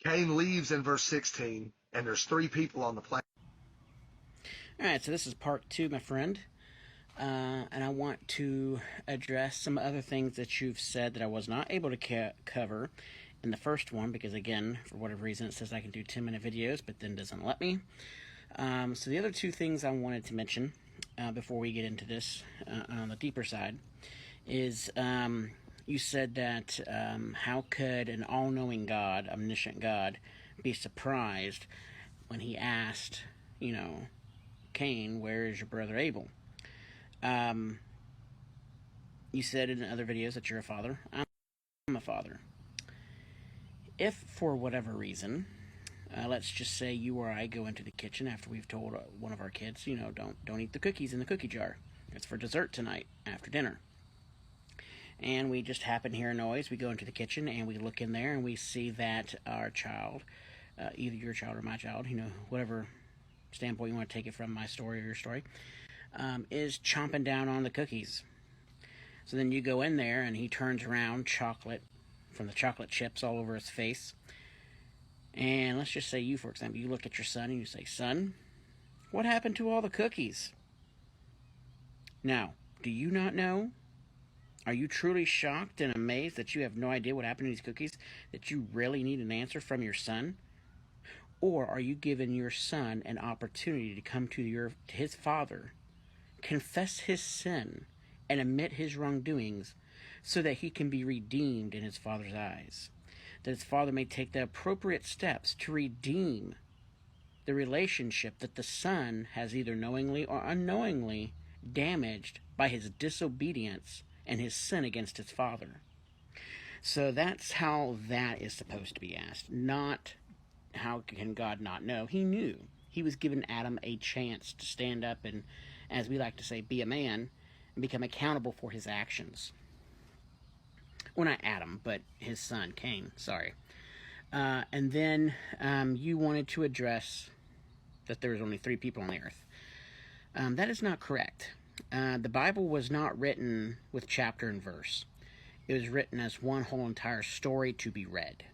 Cain leaves in verse 16, and there's 3 people on the planet. Alright, so this is part 2, my friend. And I want to address some other things that you've said that I was not able to cover in the first one, because again, for whatever reason, it says I can do 10-minute videos, but then doesn't let me. So the other 2 things I wanted to mention before we get into this on the deeper side is you said that how could an all-knowing God, omniscient God, be surprised when he asked, Cain, where is your brother Abel? You said in other videos that you're a father. I'm a father. If for whatever reason, let's just say you or I go into the kitchen after we've told one of our kids, don't eat the cookies in the cookie jar. It's for dessert tonight after dinner. And we just happen to hear a noise. We go into the kitchen and we look in there and we see that our child, either your child or my child, whatever standpoint you want to take it from, my story or your story, is chomping down on the cookies. So then you go in there and he turns around, chocolate from the chocolate chips all over his face. And let's just say you, for example, you look at your son and you say, "Son, what happened to all the cookies?" Now, do you not know? Are you truly shocked and amazed that you have no idea what happened to these cookies, that you really need an answer from your son? Or are you giving your son an opportunity to come to his father, confess his sin, and admit his wrongdoings so that he can be redeemed in his father's eyes? That his father may take the appropriate steps to redeem the relationship that the son has either knowingly or unknowingly damaged by his disobedience and his sin against his father. So that's how that is supposed to be asked, not how can God not know? He knew. He was giving Adam a chance to stand up and, as we like to say, be a man and become accountable for his actions. Well, not Adam, but his son, Cain, sorry. And then you wanted to address that there was only 3 people on the earth. That is not correct. The Bible was not written with chapter and verse. It was written as one whole entire story to be read,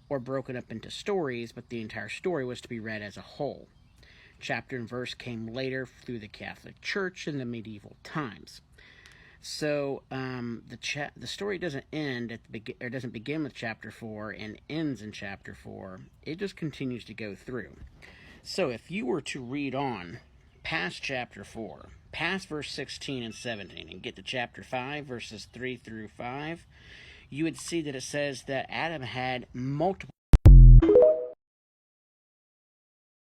or broken up into stories, but the entire story was to be read as a whole. Chapter and verse came later through the Catholic Church in the medieval times. So the story doesn't end at or doesn't begin with chapter 4 and ends in chapter 4. It just continues to go through. So if you were to read on past chapter 4, past verse 16 and 17, and get to chapter 5, verses 3 through 5, you would see that it says that Adam had multiple